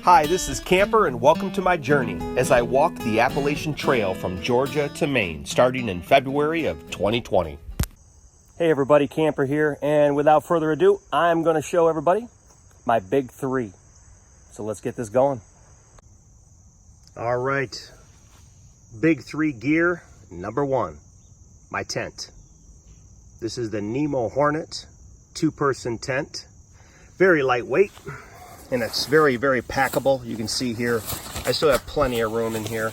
Hi, this is Camper and welcome to my journey as I walk the Appalachian Trail from Georgia to Maine starting in February of 2020. Hey everybody, Camper here, and without further ado, I'm going to show everybody my big three. So let's get this going. All right, big three gear, number one, my tent. This is the Nemo Horner two-person tent. Very lightweight. And it's very, very packable. You can see here, I still have plenty of room in here.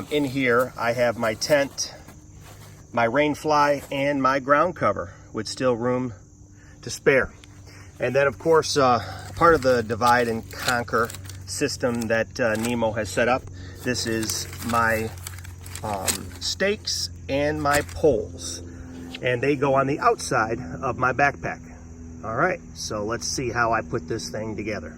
In here, I have my tent, my rain fly, and my ground cover with still room to spare. And then, of course, part of the divide and conquer system that Nemo has set up, this is my stakes and my poles. And they go on the outside of my backpack. All right, so let's see how I put this thing together.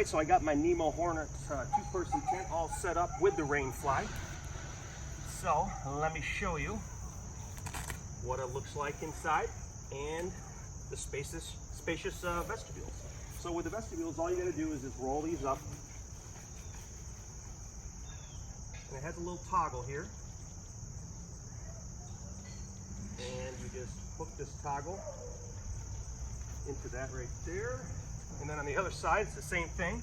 So I got my Nemo Horner two-person tent all set up with the rain fly. So let me show you what it looks like inside and the spacious vestibules. So with the vestibules, all you got to do is just roll these up. And it has a little toggle here. And you just hook this toggle into that right there. And then on the other side, it's the same thing.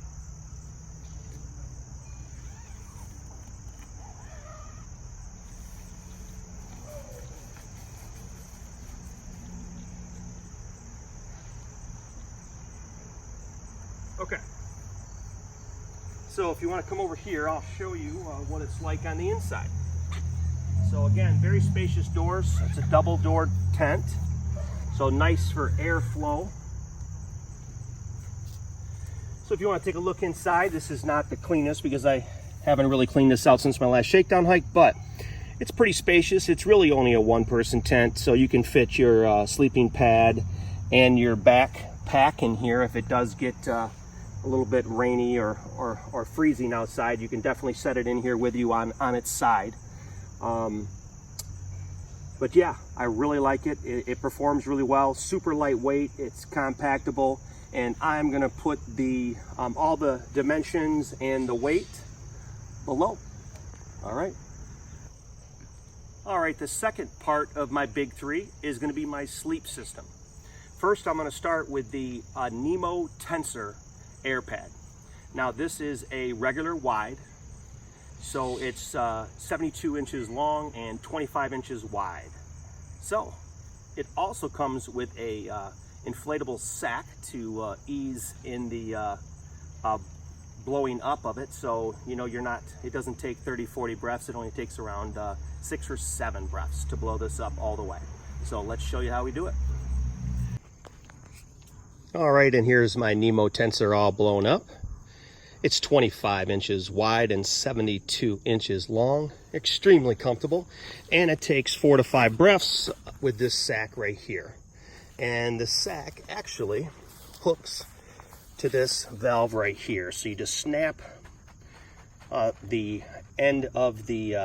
Okay. So if you want to come over here, I'll show you what it's like on the inside. So again, very spacious doors. It's a double-doored tent. So nice for airflow. So if you want to take a look inside, this is not the cleanest because I haven't really cleaned this out since my last shakedown hike, but it's pretty spacious. It's really only a one-person tent, so you can fit your sleeping pad and your backpack in here. If it does get a little bit rainy or freezing outside, you can definitely set it in here with you on its side. But yeah, I really like it. It performs really well, super lightweight, it's compactable. And I'm gonna put the all the dimensions and the weight below. All right, the second part of my big three is gonna be my sleep system. First, I'm gonna start with the Nemo Tensor Air Pad. Now this is a regular wide, so it's 72 inches long and 25 inches wide. So it also comes with a inflatable sack to ease in the blowing up of it, so you know it doesn't take 30-40 breaths. It only takes around 6 or 7 breaths to blow this up all the way. So let's show you how we do it. All right, and here's my Nemo Tensor all blown up. It's 25 inches wide and 72 inches long, extremely comfortable, and it takes 4 to 5 breaths with this sack right here. And the sack actually hooks to this valve right here. So you just snap the end of the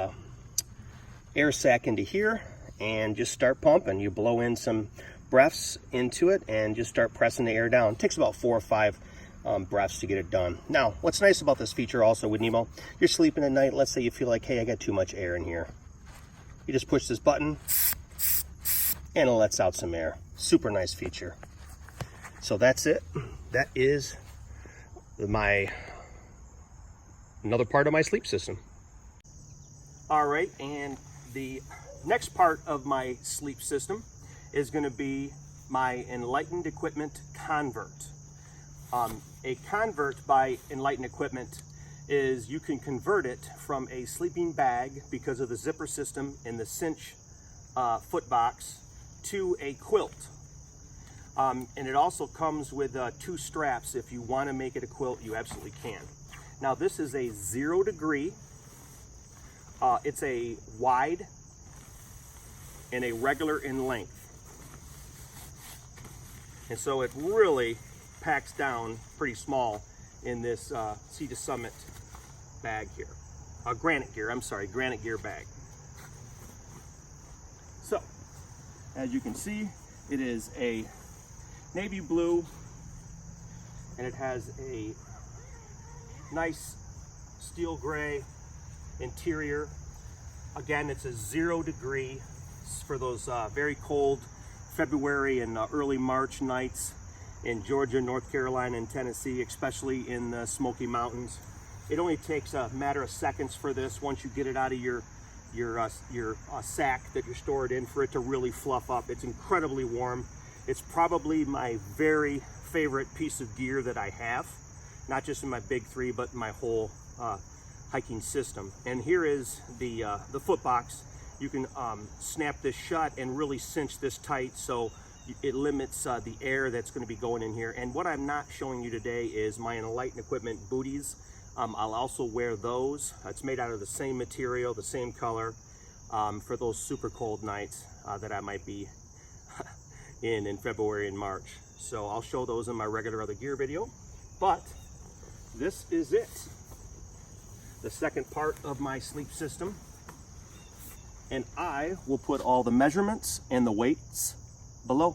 air sac into here and just start pumping. You blow in some breaths into it and just start pressing the air down. It takes about 4 or 5 breaths to get it done. Now, what's nice about this feature also with Nemo, you're sleeping at night, let's say you feel like, hey, I got too much air in here. You just push this button and it lets out some air. Super nice feature. So that's it. That is another part of my sleep system. All right, and the next part of my sleep system is going to be my Enlightened equipment convert. A convert by Enlightened equipment is you can convert it from a sleeping bag because of the zipper system and the cinch foot box to a quilt. And it also comes with 2 straps. If you want to make it a quilt, you absolutely can. Now this is a 0 degree. It's a wide and a regular in length. And so it really packs down pretty small in this Sea to Summit bag here. Granite gear bag. So, as you can see, it is a navy blue, and it has a nice steel gray interior. Again, it's a 0 degree for those very cold February and early March nights in Georgia, North Carolina, and Tennessee, especially in the Smoky Mountains. It only takes a matter of seconds for this, once you get it out of your sack that you're stored in, for it to really fluff up. It's incredibly warm. It's probably my very favorite piece of gear that I have, not just in my big 3, but my whole hiking system. And here is the foot box. You can snap this shut and really cinch this tight so it limits the air that's going to be going in here. And what I'm not showing you today is my Enlightened equipment booties. I'll also wear those. It's made out of the same material, the same color, for those super cold nights that I might be in February and March. So I'll show those in my regular other gear video. But this is it, the second part of my sleep system. And I will put all the measurements and the weights below.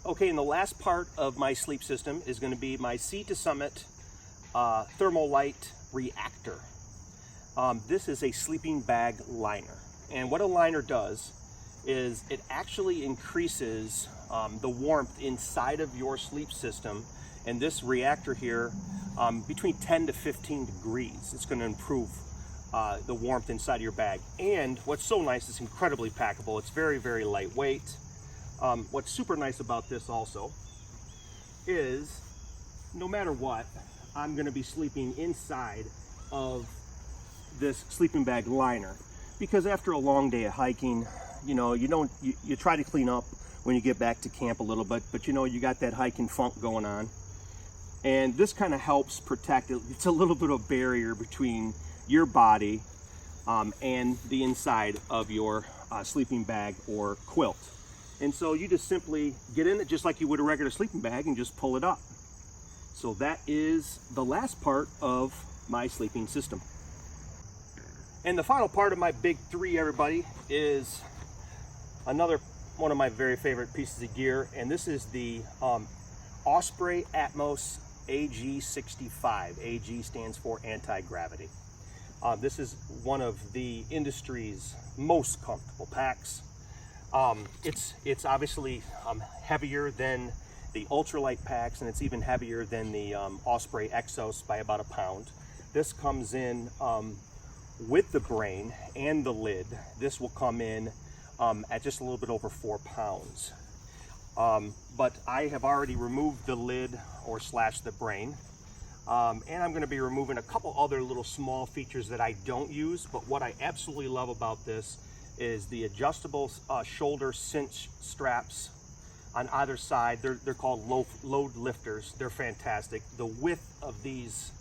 Okay, and the last part of my sleep system is going to be my Sea to Summit Thermolite Reactor. This is a sleeping bag liner. And what a liner does is it actually increases the warmth inside of your sleep system. And this reactor here, between 10 to 15 degrees, it's going to improve the warmth inside your bag. And what's so nice, it's incredibly packable. It's very, very lightweight. What's super nice about this also is no matter what, I'm going to be sleeping inside of this sleeping bag liner, because after a long day of hiking, you know, you try to clean up when you get back to camp a little bit, but you know, you got that hiking funk going on, and this kind of helps protect it. It's a little bit of a barrier between your body and the inside of your sleeping bag or quilt. And so you just simply get in it just like you would a regular sleeping bag and just pull it up. So that is the last part of my sleeping system. And the final part of my big 3, everybody, is another one of my very favorite pieces of gear, and this is the Osprey Atmos AG65. AG stands for anti-gravity. This is one of the industry's most comfortable packs. It's obviously heavier than the ultralight packs, and it's even heavier than the Osprey Exos by about 1 pound. This comes in with the brain and the lid. This will come in at just a little bit over 4 pounds. But I have already removed the lid or slash the brain. And I'm going to be removing a couple other little small features that I don't use. But what I absolutely love about this is the adjustable shoulder cinch straps on either side. They're called load lifters. They're fantastic. The width of these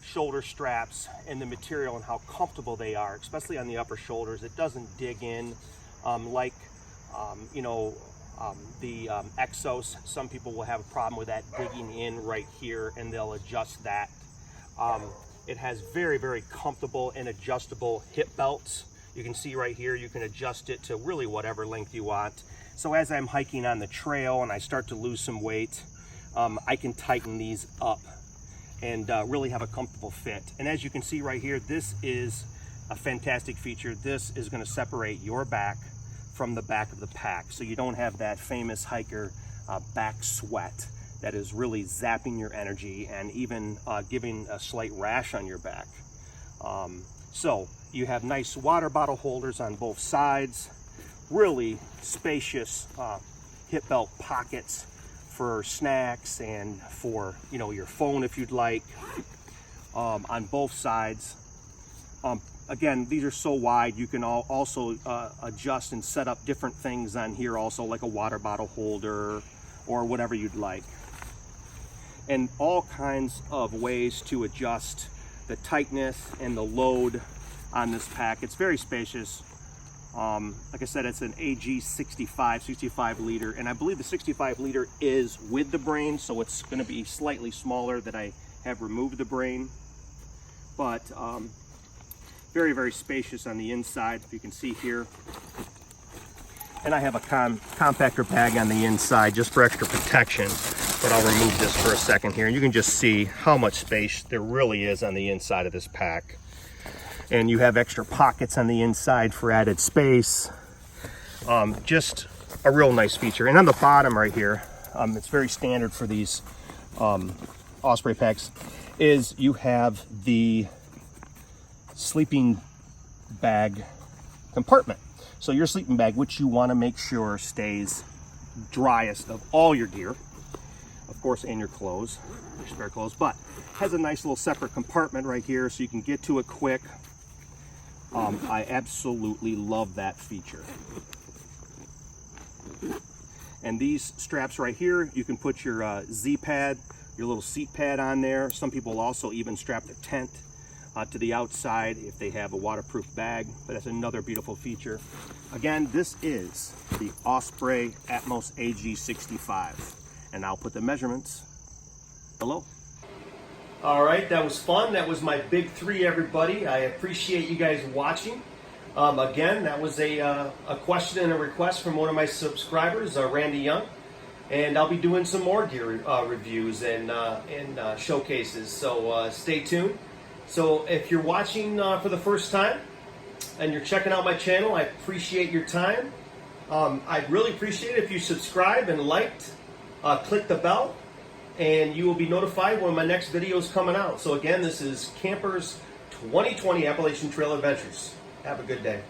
shoulder straps and the material and how comfortable they are, especially on the upper shoulders. It doesn't dig in like the Exos. Some people will have a problem with that digging in right here, and they'll adjust that. It has very, very comfortable and adjustable hip belts. You can see right here, you can adjust it to really whatever length you want. So as I'm hiking on the trail and I start to lose some weight, I can tighten these up and really have a comfortable fit. And as you can see right here, this is a fantastic feature. This is going to separate your back from the back of the pack, so you don't have that famous hiker back sweat that is really zapping your energy and even giving a slight rash on your back. So you have nice water bottle holders on both sides, really spacious hip belt pockets for snacks and for, you know, your phone if you'd like, on both sides. Again, these are so wide, you can also adjust and set up different things on here also, like a water bottle holder or whatever you'd like. And all kinds of ways to adjust the tightness and the load on this pack. It's very spacious. Like I said, it's an AG 65 liter, and I believe the 65 liter is with the brain, so it's going to be slightly smaller that I have removed the brain. But very, very spacious on the inside, if you can see here. And I have a compactor bag on the inside just for extra protection, but I'll remove this for a second here. And you can just see how much space there really is on the inside of this pack. And you have extra pockets on the inside for added space. Just a real nice feature. And on the bottom right here, it's very standard for these Osprey packs, is you have the sleeping bag compartment. So your sleeping bag, which you want to make sure stays driest of all your gear, of course, and your clothes, your spare clothes, but has a nice little separate compartment right here so you can get to it quick. I absolutely love that feature. And these straps right here, you can put your Z pad, your little seat pad on there. Some people also even strap their tent to the outside if they have a waterproof bag, but that's another beautiful feature. Again, this is the Osprey Atmos AG65, and I'll put the measurements below. All right, that was fun. That was my big three, everybody. I appreciate you guys watching. Again, that was a question and a request from one of my subscribers, Randy Young. And I'll be doing some more gear reviews and showcases, so stay tuned. So if you're watching for the first time and you're checking out my channel, I appreciate your time. I'd really appreciate it if you subscribe and liked, click the bell, and you will be notified when my next video is coming out. So again, this is Campers 2020 Appalachian Trail Adventures. Have a good day.